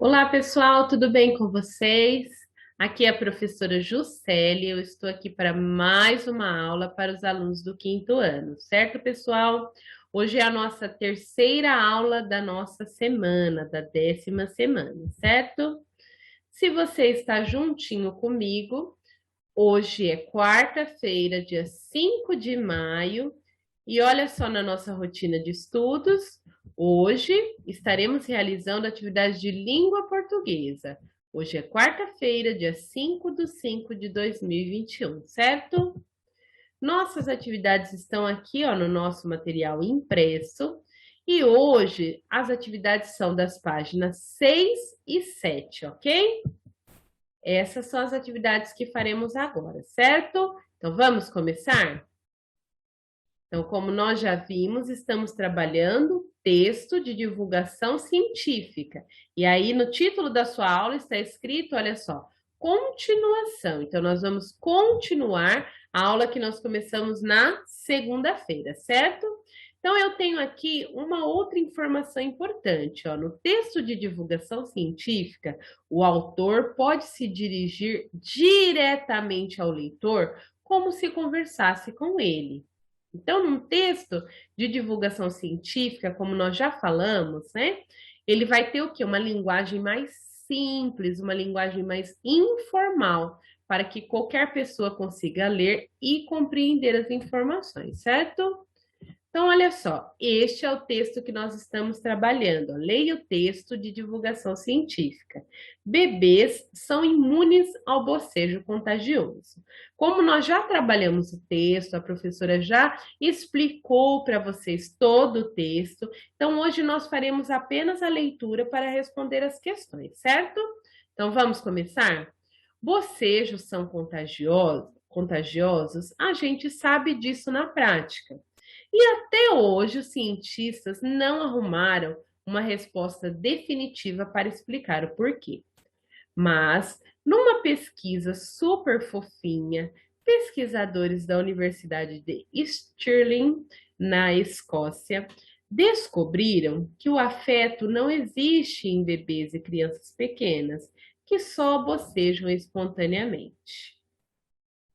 Olá, pessoal, tudo bem com vocês? Aqui é a professora Juscelia, eu estou aqui para mais uma aula para os alunos do quinto ano, certo, pessoal? Hoje é a nossa terceira aula da nossa semana, da 10ª semana, certo? Se você está juntinho comigo, hoje é quarta-feira, dia 5 de maio, e olha só na nossa rotina de estudos. Hoje estaremos realizando atividades de língua portuguesa. Hoje é quarta-feira, dia 5 de 5 de 2021, certo? Nossas atividades estão aqui, ó, no nosso material impresso. E hoje as atividades são das páginas 6 e 7, ok? Essas são as atividades que faremos agora, certo? Então vamos começar? Então, como nós já vimos, estamos trabalhando texto de divulgação científica. E aí, no título da sua aula está escrito, olha só, continuação. Então, nós vamos continuar a aula que nós começamos na segunda-feira, certo? Então, eu tenho aqui uma outra informação importante, ó. No texto de divulgação científica, o autor pode se dirigir diretamente ao leitor como se conversasse com ele. Então, num texto de divulgação científica, como nós já falamos, né? Ele vai ter o quê? Uma linguagem mais simples, uma linguagem mais informal, para que qualquer pessoa consiga ler e compreender as informações, certo? Então, olha só, este é o texto que nós estamos trabalhando. Leia o texto de divulgação científica. Bebês são imunes ao bocejo contagioso. Como nós já trabalhamos o texto, a professora já explicou para vocês todo o texto, então hoje nós faremos apenas a leitura para responder as questões, certo? Então, vamos começar? Bocejos são contagiosos, a gente sabe disso na prática. E até hoje, os cientistas não arrumaram uma resposta definitiva para explicar o porquê. Mas, numa pesquisa super fofinha, pesquisadores da Universidade de Stirling, na Escócia, descobriram que o afeto não existe em bebês e crianças pequenas, que só bocejam espontaneamente.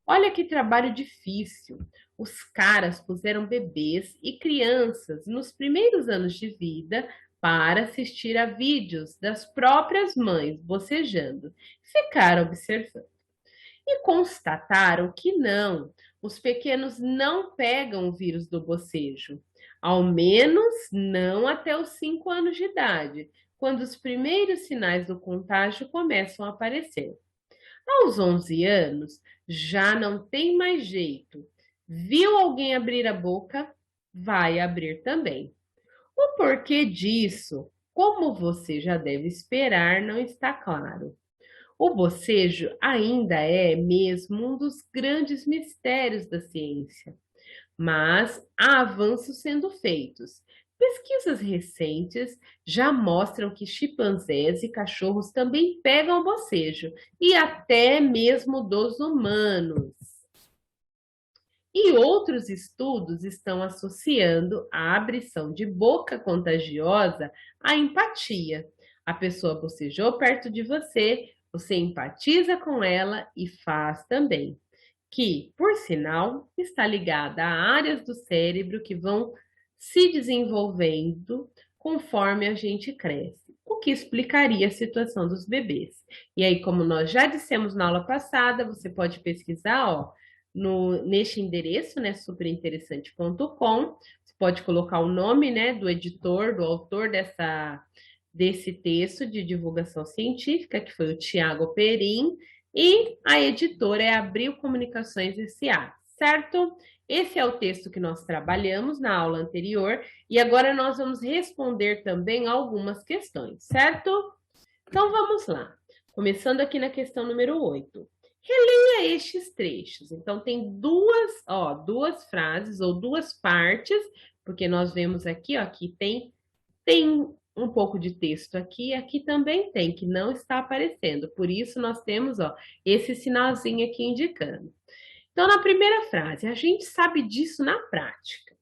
Olha que trabalho difícil. Os caras puseram bebês e crianças nos primeiros anos de vida para assistir a vídeos das próprias mães bocejando. Ficaram observando e constataram que não, os pequenos não pegam o vírus do bocejo, ao menos não até os 5 anos de idade, quando os primeiros sinais do contágio começam a aparecer. Aos 11 anos, já não tem mais jeito. Viu alguém abrir a boca? Vai abrir também. O porquê disso, como você já deve esperar, não está claro. O bocejo ainda é mesmo um dos grandes mistérios da ciência, mas há avanços sendo feitos. Pesquisas recentes já mostram que chimpanzés e cachorros também pegam o bocejo, e até mesmo dos humanos. E outros estudos estão associando a abrição de boca contagiosa à empatia. A pessoa bocejou perto de você, você empatiza com ela e faz também. Que, por sinal, está ligada a áreas do cérebro que vão se desenvolvendo conforme a gente cresce, o que explicaria a situação dos bebês. E aí, como nós já dissemos na aula passada, você pode pesquisar, ó, neste endereço, né, superinteressante.com. Você pode colocar o nome, né, do editor, do autor desse texto de divulgação científica, que foi o Tiago Perim, e a editora é Abril Comunicações S.A., certo? Esse é o texto que nós trabalhamos na aula anterior e agora nós vamos responder também algumas questões, certo? Então vamos lá. Começando aqui na questão número 8. Releia estes trechos. Então tem duas frases ou duas partes, porque nós vemos aqui, ó, que tem um pouco de texto aqui, aqui também tem, que não está aparecendo. Por isso, nós temos, ó, esse sinalzinho aqui indicando. Então, na primeira frase, a gente sabe disso na prática.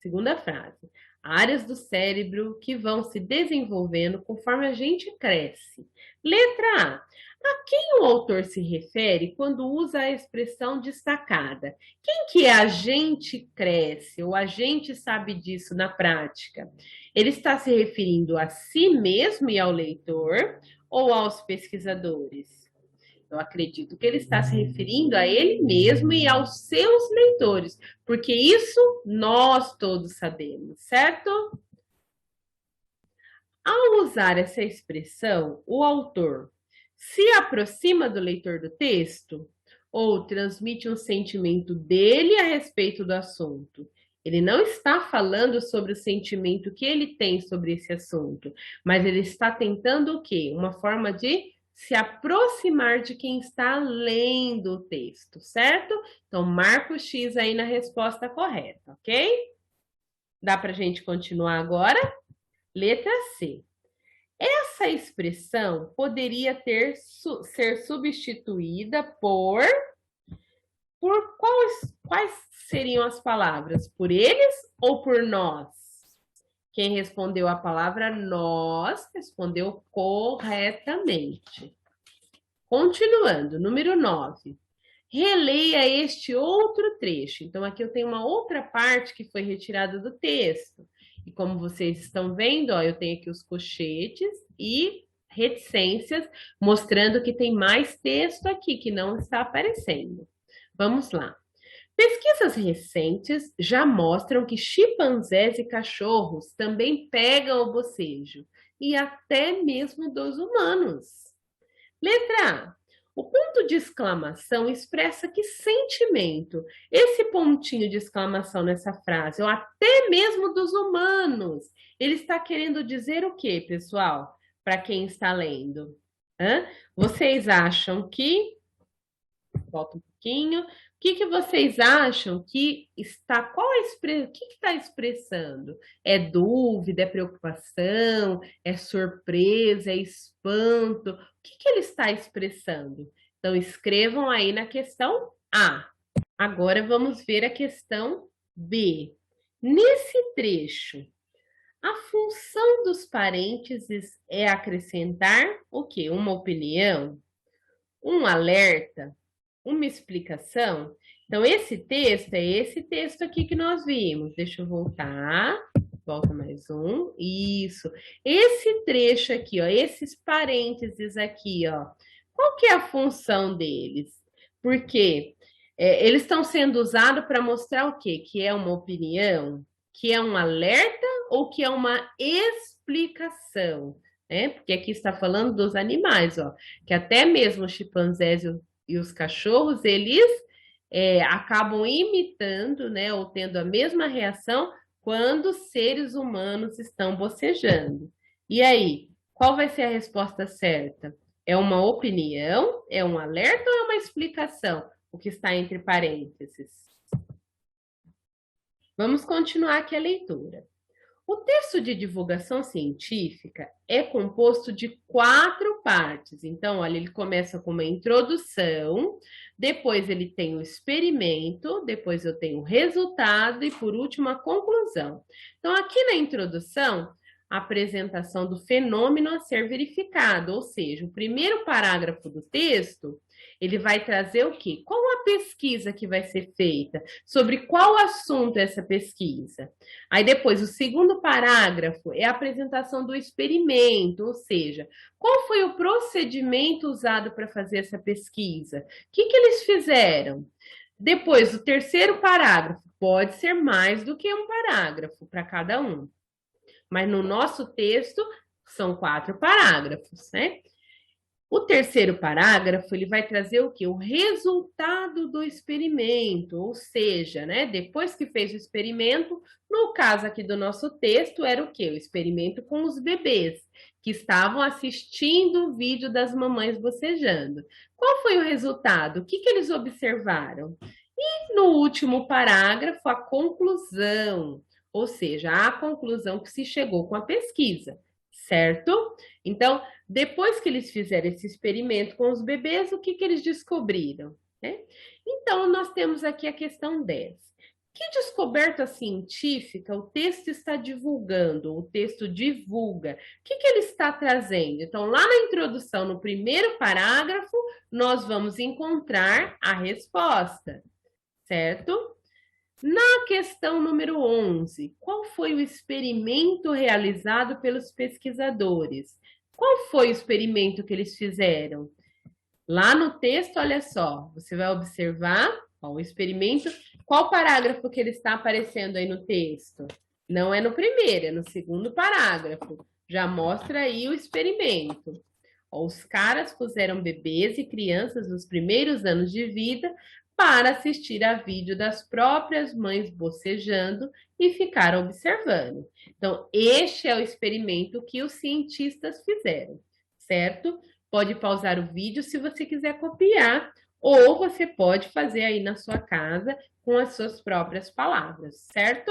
Segunda frase, áreas do cérebro que vão se desenvolvendo conforme a gente cresce. Letra A. A quem o autor se refere quando usa a expressão destacada? Quem que a gente cresce ou a gente sabe disso na prática? Ele está se referindo a si mesmo e ao leitor ou aos pesquisadores? Eu acredito que ele está se referindo a ele mesmo e aos seus leitores, porque isso nós todos sabemos, certo? Ao usar essa expressão, o autor se aproxima do leitor do texto ou transmite um sentimento dele a respeito do assunto. Ele não está falando sobre o sentimento que ele tem sobre esse assunto, mas ele está tentando o quê? Uma forma de se aproximar de quem está lendo o texto, certo? Então, marca o X aí na resposta correta, ok? Dá para a gente continuar agora? Letra C. Essa expressão poderia ser substituída por quais seriam as palavras? Por eles ou por nós? Quem respondeu a palavra nós respondeu corretamente. Continuando, número 9. Releia este outro trecho. Então, aqui eu tenho uma outra parte que foi retirada do texto. E como vocês estão vendo, ó, eu tenho aqui os colchetes e reticências, mostrando que tem mais texto aqui que não está aparecendo. Vamos lá. Pesquisas recentes já mostram que chimpanzés e cachorros também pegam o bocejo, e até mesmo dos humanos. Letra A. O ponto de exclamação expressa que sentimento? Esse pontinho de exclamação nessa frase, ou até mesmo dos humanos, ele está querendo dizer o quê, pessoal? Para quem está lendo? Vocês acham que... Volta um pouquinho. O que vocês acham que está... o que está expressando? É dúvida, é preocupação, é surpresa, é espanto? O que ele está expressando? Então, escrevam aí na questão A. Agora, vamos ver a questão B. Nesse trecho, a função dos parênteses é acrescentar o quê? Uma opinião? Um alerta? Uma explicação? Então, esse texto é esse texto aqui que nós vimos. Deixa eu voltar. Volta mais um. Isso. Esse trecho aqui, ó, esses parênteses aqui, ó. Qual que é a função deles? Porque eles estão sendo usados para mostrar o quê? Que é uma opinião, que é um alerta ou que é uma explicação, né? Porque aqui está falando dos animais, ó, que até mesmo os chimpanzés e os cachorros, eles acabam imitando, né, ou tendo a mesma reação quando seres humanos estão bocejando. E aí, qual vai ser a resposta certa? É uma opinião? É um alerta ou é uma explicação? O que está entre parênteses. Vamos continuar aqui a leitura. O texto de divulgação científica é composto de 4 partes. Então, olha, ele começa com uma introdução, depois ele tem o experimento, depois eu tenho o resultado e, por último, a conclusão. Então, aqui na introdução, a apresentação do fenômeno a ser verificado, ou seja, o primeiro parágrafo do texto, ele vai trazer o quê? Qual a pesquisa que vai ser feita? Sobre qual assunto é essa pesquisa? Aí depois, o segundo parágrafo é a apresentação do experimento, ou seja, qual foi o procedimento usado para fazer essa pesquisa? O que eles fizeram? Depois, o terceiro parágrafo, pode ser mais do que um parágrafo para cada um. Mas no nosso texto, são 4 parágrafos, né? O terceiro parágrafo, ele vai trazer o quê? O resultado do experimento, ou seja, né, depois que fez o experimento, no caso aqui do nosso texto, era o quê? O experimento com os bebês, que estavam assistindo o vídeo das mamães bocejando. Qual foi o resultado? O que eles observaram? E no último parágrafo, a conclusão, ou seja, a conclusão que se chegou com a pesquisa, certo? Então, depois que eles fizeram esse experimento com os bebês, o que eles descobriram? Né? Então, nós temos aqui a questão 10. Que descoberta científica o texto está divulgando? O texto divulga. O que ele está trazendo? Então, lá na introdução, no primeiro parágrafo, nós vamos encontrar a resposta, certo? Na questão número 11, qual foi o experimento realizado pelos pesquisadores? Qual foi o experimento que eles fizeram? Lá no texto, olha só, você vai observar ó, o experimento. Qual parágrafo que ele está aparecendo aí no texto? Não é no primeiro, é no segundo parágrafo. Já mostra aí o experimento. Ó, os caras puseram bebês e crianças nos primeiros anos de vida para assistir a vídeo das próprias mães bocejando e ficaram observando. Então, este é o experimento que os cientistas fizeram, certo? Pode pausar o vídeo se você quiser copiar, ou você pode fazer aí na sua casa com as suas próprias palavras, certo?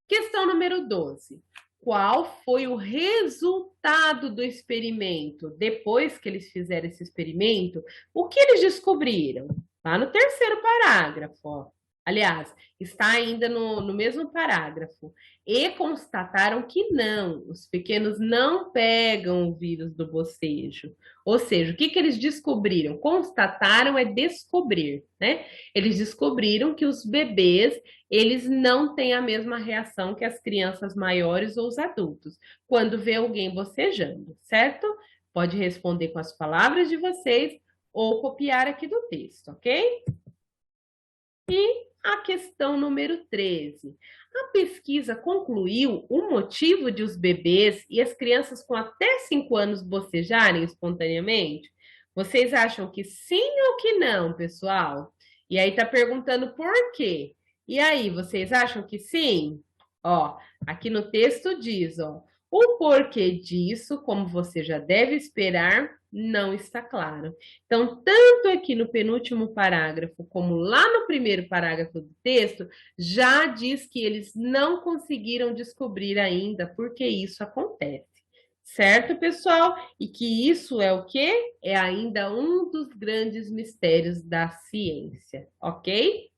Questão número 12. Qual foi o resultado do experimento? Depois que eles fizeram esse experimento, o que eles descobriram? Lá no terceiro parágrafo, ó. Aliás, está ainda no mesmo parágrafo. E constataram que não, os pequenos não pegam o vírus do bocejo. Ou seja, o que eles descobriram? Constataram é descobrir, né? Eles descobriram que os bebês eles não têm a mesma reação que as crianças maiores ou os adultos quando vê alguém bocejando, certo? Pode responder com as palavras de vocês ou copiar aqui do texto, ok? E a questão número 13. A pesquisa concluiu o motivo de os bebês e as crianças com até 5 anos bocejarem espontaneamente? Vocês acham que sim ou que não, pessoal? E aí tá perguntando por quê? E aí, vocês acham que sim? Ó, aqui no texto diz, ó, o porquê disso, como você já deve esperar, não está claro. Então, tanto aqui no penúltimo parágrafo, como lá no primeiro parágrafo do texto, já diz que eles não conseguiram descobrir ainda por que isso acontece. Certo, pessoal? E que isso é o quê? É ainda um dos grandes mistérios da ciência, ok?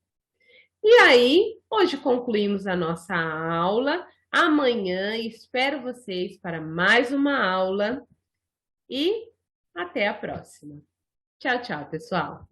E aí, hoje concluímos a nossa aula. Amanhã espero vocês para mais uma aula e até a próxima. Tchau, tchau, pessoal.